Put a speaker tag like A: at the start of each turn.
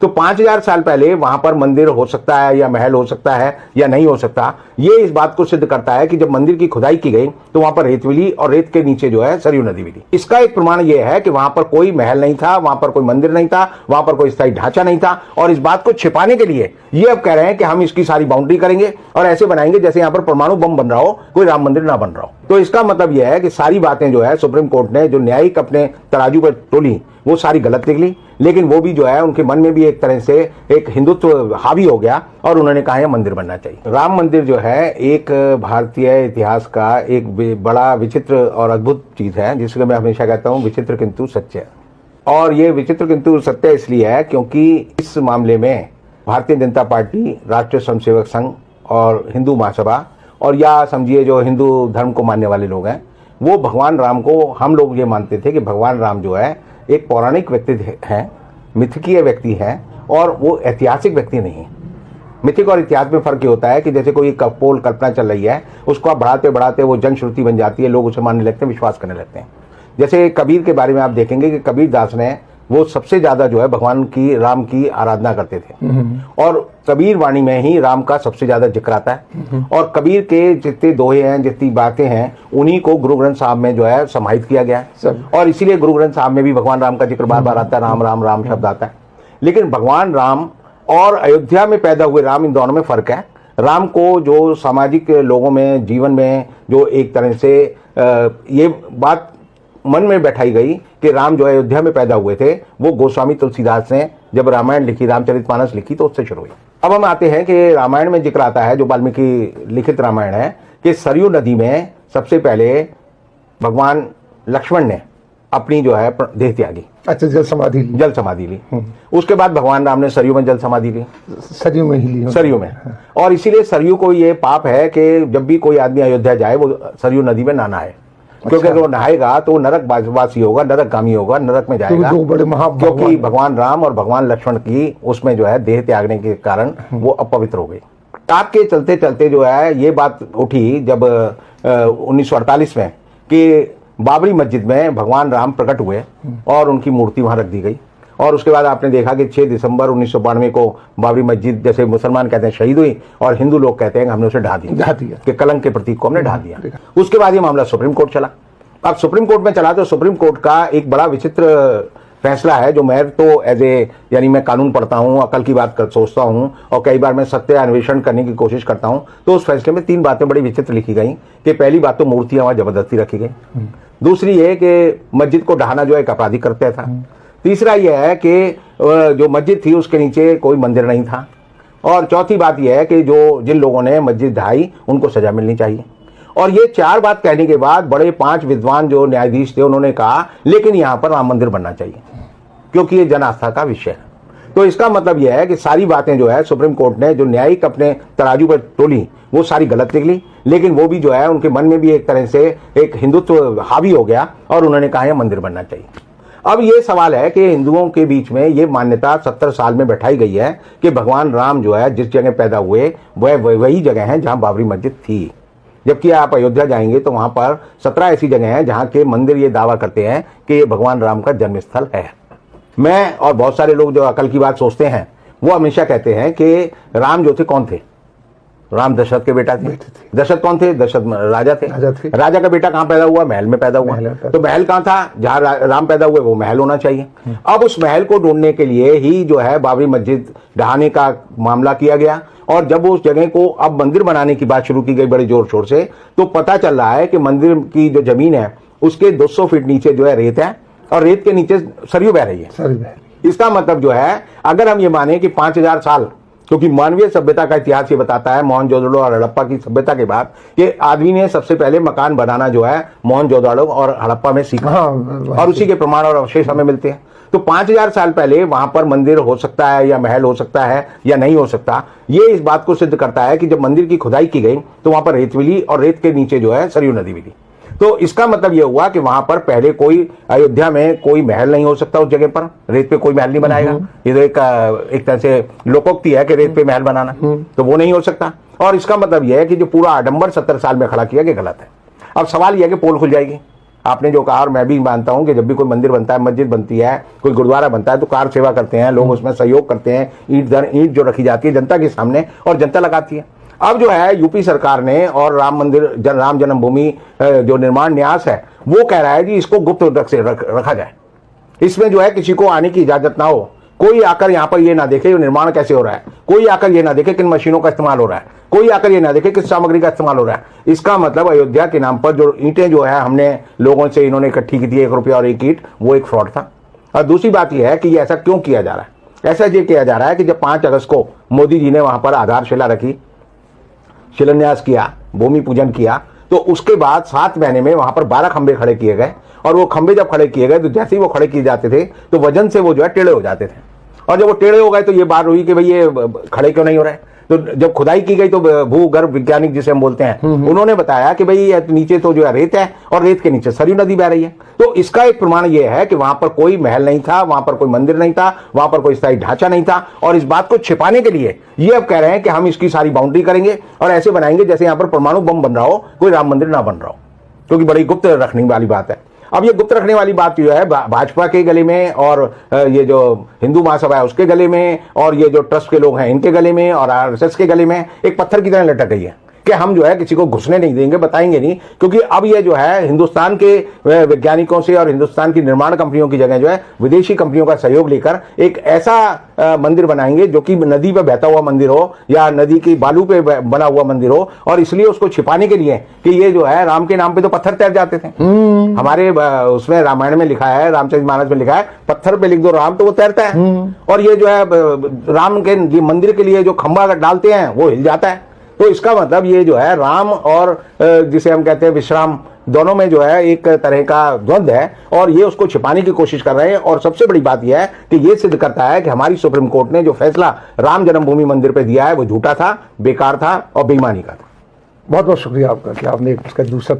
A: तो 5000 साल पहले वहां पर मंदिर हो सकता है या महल हो सकता है या नहीं हो सकता, ये इस बात को सिद्ध करता है कि जब मंदिर की खुदाई की गई तो वहां पर रेत मिली और रेत के नीचे जो है सरयू नदी मिली। इसका एक प्रमाण यह है कि वहां पर कोई महल नहीं था, वहां पर कोई मंदिर नहीं था, वहां पर कोई स्थायी ढांचा नहीं था। और इस बात को छिपाने के लिए ये अब कह रहे हैं कि हम इसकी सारी बाउंड्री करेंगे और ऐसे बनाएंगे जैसे यहां पर परमाणु बम बन रहा हो, कोई राम मंदिर ना बन रहा हो। तो इसका मतलब यह है कि सारी बातें जो है सुप्रीम कोर्ट ने जो न्यायिक अपने तराजू पर तोली वो सारी गलत निकली, लेकिन वो भी जो है उनके मन में भी एक तरह से एक हिंदुत्व हावी हो गया और उन्होंने कहा है मंदिर बनना चाहिए। राम मंदिर जो है एक भारतीय इतिहास का एक बड़ा विचित्र और अद्भुत चीज है, जिसको मैं हमेशा कहता हूं विचित्र किंतु सत्य। और ये विचित्र किंतु सत्य इसलिए है क्योंकि इस मामले में भारतीय जनता पार्टी, राष्ट्रीय स्वयंसेवक संघ और हिंदू महासभा और या समझिए जो हिंदू धर्म को मानने वाले लोग हैं, वो भगवान राम को, हम लोग ये मानते थे कि भगवान राम जो है एक पौराणिक व्यक्ति हैं, मिथकीय व्यक्ति हैं और वो ऐतिहासिक व्यक्ति नहीं है। मिथिक और इतिहास में फर्क ये होता है कि जैसे कोई कपोल कल्पना चल रही है, उसको आप बढ़ाते बढ़ाते वो जनश्रुति बन जाती है, लोग उसे मानने लगते हैं, विश्वास करने लगते हैं। जैसे कबीर के बारे में आप देखेंगे कि कबीर दास ने वो सबसे ज्यादा जो है भगवान की, राम की आराधना करते थे और कबीर वाणी में ही राम का सबसे ज्यादा जिक्र आता है। और कबीर के जितने दोहे हैं, जितनी बातें हैं, उन्हीं को गुरु ग्रंथ साहब में जो है समाहित किया गया है और इसीलिए गुरु ग्रंथ साहब में भी भगवान राम का जिक्र बार बार आता है, राम राम राम शब्द आता है। लेकिन भगवान राम और अयोध्या में पैदा हुए राम, इन दोनों में फर्क है। राम को जो सामाजिक लोगों में, जीवन में जो एक तरह से ये बात मन में बैठाई गई कि राम जो अयोध्या में पैदा हुए थे, वो गोस्वामी तुलसीदास ने जब रामायण लिखी, रामचरितमानस लिखी, तो उससे शुरू हुई। अब हम आते हैं कि रामायण में जिक्र आता है, जो वाल्मीकि लिखित रामायण है, कि सरयू नदी में सबसे पहले भगवान लक्ष्मण ने अपनी जो है देह त्यागी।
B: अच्छा, जल समाधि ली।
A: उसके बाद भगवान राम ने सरयू में जल समाधि ली,
B: सरयू में ही ली,
A: सरयू में। और इसीलिए सरयू को ये पाप है कि जब भी कोई आदमी अयोध्या जाए वो सरयू नदी में ना नहाए, क्योंकि अगर वो नहाएगा तो नरक वासी होगा, नरकगामी होगा, नरक में जाएगा।
B: तो बड़े
A: क्योंकि भगवान राम और भगवान लक्ष्मण की उसमें जो है देह त्यागने के कारण वो अपवित्र हो गई। ताप के चलते चलते जो है ये बात उठी जब 1948 में कि बाबरी मस्जिद में भगवान राम प्रकट हुए और उनकी मूर्ति वहां रख दी गई। और उसके बाद आपने देखा कि 6 दिसंबर 1992 को बाबरी मस्जिद, जैसे मुसलमान कहते हैं शहीद हुई और हिंदू लोग कहते हैं कि हमने उसे ढा दिया कि कलंक के प्रतीक को हमने ढा दिया। उसके बाद ये मामला सुप्रीम कोर्ट चला। अब सुप्रीम कोर्ट में चला तो सुप्रीम कोर्ट का एक बड़ा विचित्र फैसला है, जो मैं तो यानी मैं कानून पढ़ता हूँ, अकल की बात सोचता हूँ और कई बार मैं सत्य अन्वेषण करने की कोशिश करता हूँ, तो उस फैसले में 3 बातें बड़ी विचित्र लिखी गई कि पहली बात तो मूर्तियां वहां जबरदस्ती रखी गई, दूसरी ये कि मस्जिद को ढहाना जो एक आपराधिक कृत्य था, तीसरा यह है कि जो मस्जिद थी उसके नीचे कोई मंदिर नहीं था, और चौथी बात यह है कि जो जिन लोगों ने मस्जिद ढहाई उनको सजा मिलनी चाहिए। और ये 4 बात कहने के बाद बड़े 5 विद्वान जो न्यायाधीश थे उन्होंने कहा लेकिन यहां पर राम मंदिर बनना चाहिए क्योंकि ये जन आस्था का विषय है। तो इसका मतलब यह है कि सारी बातें जो है सुप्रीम कोर्ट ने जो न्यायिक अपने तराजू पर तोली वो सारी गलत निकली, लेकिन वो भी जो है उनके मन में भी एक तरह से एक हिंदुत्व हावी हो गया और उन्होंने कहा है मंदिर बनना चाहिए। अब ये सवाल है कि हिंदुओं के बीच में ये मान्यता 70 साल में बैठाई गई है कि भगवान राम जो है जिस जगह पैदा हुए वह वही जगह है जहां बाबरी मस्जिद थी, जबकि आप अयोध्या जाएंगे तो वहां पर 17 ऐसी जगह हैं जहां के मंदिर ये दावा करते हैं कि ये भगवान राम का जन्मस्थल है। मैं और बहुत सारे लोग जो अकल की बात सोचते हैं वो हमेशा कहते हैं कि राम जो थे कौन थे? राम दशरथ के बेटा थे। दशरथ कौन थे? दशरथ राजा थे। राजा का बेटा कहां पैदा हुआ? महल में पैदा हुआ। तो महल कहां था? जहां राम पैदा हुए वो महल होना चाहिए। अब उस महल को ढूंढने के लिए ही जो है बाबरी मस्जिद ढहाने का मामला किया गया, और जब उस जगह को अब मंदिर बनाने की बात शुरू की गई बड़े जोर शोर से, तो पता चल रहा है कि मंदिर की जो जमीन है उसके 200 फीट नीचे जो है रेत है और रेत के नीचे सरयू बह रही है। इसका मतलब जो है अगर हम ये माने कि 5000 साल, क्योंकि मानवीय सभ्यता का इतिहास ये बताता है मोहनजोदड़ो और हड़प्पा की सभ्यता के बाद कि आदमी ने सबसे पहले मकान बनाना जो है मोहनजोदड़ो और हड़प्पा में सीखा, और उसी के प्रमाण और अवशेष हमें मिलते हैं। तो 5000 साल पहले वहां पर मंदिर हो सकता है या महल हो सकता है या नहीं हो सकता, ये इस बात को सिद्ध करता है कि जब मंदिर की खुदाई की गई तो वहां पर रेत मिली और रेत के नीचे जो है सरयू नदी मिली। तो इसका मतलब यह हुआ कि वहां पर पहले कोई, अयोध्या में कोई महल नहीं हो सकता, उस जगह पर रेत पे कोई महल नहीं बनाएगा। ये तो एक तरह से लोकोक्ति है कि रेत पे महल बनाना, तो वो नहीं हो सकता। और इसका मतलब यह है कि जो पूरा आडंबर 70 साल में खड़ा किया गया गलत है। अब सवाल यह है कि पोल खुल जाएगी। आपने जो कहा, और मैं भी मानता हूं कि जब भी कोई मंदिर बनता है, मस्जिद बनती है, कोई गुरुद्वारा बनता है, तो कार सेवा करते हैं लोग, उसमें सहयोग करते हैं, ईंट दर ईंट जो रखी जाती है जनता के सामने और जनता लगाती है। अब जो है यूपी सरकार ने और राम मंदिर राम जन्मभूमि जो निर्माण न्यास है वो कह रहा है कि इसको गुप्त रखा जाए, इसमें जो है किसी को आने की इजाजत ना हो, कोई आकर यहाँ पर ये ना देखे निर्माण कैसे हो रहा है, कोई आकर ये ना देखे किन मशीनों का इस्तेमाल हो रहा है, कोई आकर ये ना देखे किस सामग्री का इस्तेमाल हो रहा है। इसका मतलब अयोध्या के नाम पर जो ईंटें जो है हमने लोगों से इन्होंने इकट्ठी की थी, 1 रुपया और 1 ईंट, वो एक फ्रॉड था। और दूसरी बात यह है कि ये ऐसा क्यों किया जा रहा है। ऐसा ये किया जा रहा है कि जब 5 अगस्त को मोदी जी ने वहां पर आधारशिला रखी, शिलान्यास किया, भूमि पूजन किया, तो उसके बाद 7 महीने में वहां पर 12 खंबे खड़े किए गए। और वो खंबे जब खड़े किए गए तो जैसे ही वो खड़े किए जाते थे तो वजन से वो जो है टेढ़े हो जाते थे। और जब वो टेढ़े हो गए तो ये बात हुई कि भाई ये खड़े क्यों नहीं हो रहे। तो जब खुदाई की गई तो भूगर्भ वैज्ञानिक जिसे हम बोलते हैं, उन्होंने बताया कि भाई नीचे तो जो है रेत है और रेत के नीचे सरयू नदी बह रही है। तो इसका एक प्रमाण यह है कि वहां पर कोई महल नहीं था, वहां पर कोई मंदिर नहीं था, वहां पर कोई स्थायी ढांचा नहीं था। और इस बात को छिपाने के लिए ये अब कह रहे हैं कि हम इसकी सारी बाउंड्री करेंगे और ऐसे बनाएंगे जैसे यहां पर परमाणु बम बन रहा हो, कोई राम मंदिर ना बन रहा हो, क्योंकि बड़ी गुप्त रखने वाली बात है। अब ये गुप्त रखने वाली बात जो है भाजपा के गले में और ये जो हिंदू महासभा है उसके गले में और ये जो ट्रस्ट के लोग हैं इनके गले में और आरएसएस के गले में एक पत्थर की तरह लटक गई है कि हम जो है किसी को घुसने नहीं देंगे, बताएंगे नहीं। क्योंकि अब ये जो है हिंदुस्तान के वैज्ञानिकों से और हिंदुस्तान की निर्माण कंपनियों की जगह जो है विदेशी कंपनियों का सहयोग लेकर एक ऐसा मंदिर बनाएंगे जो कि नदी पे बहता हुआ मंदिर हो या नदी की बालू पे बना हुआ मंदिर हो। और इसलिए उसको छिपाने के लिए कि ये जो है राम के नाम पे तो पत्थर तैर जाते थे। हमारे उसमें रामायण में लिखा है, रामचरितमानस में लिखा है, पत्थर पे लिख दो राम तो वो तैरता है। और ये जो है राम के मंदिर के लिए जो खंबा डालते हैं वो हिल जाता है। तो इसका मतलब ये जो है राम और जिसे हम कहते हैं विश्राम, दोनों में जो है एक तरह का द्वंद्व है और ये उसको छिपाने की कोशिश कर रहे हैं। और सबसे बड़ी बात यह है कि ये सिद्ध करता है कि हमारी सुप्रीम कोर्ट ने जो फैसला राम जन्मभूमि मंदिर पे दिया है वो झूठा था, बेकार था और बेईमानी का था।
B: बहुत बहुत शुक्रिया आपका कि आपने इसका दूसरा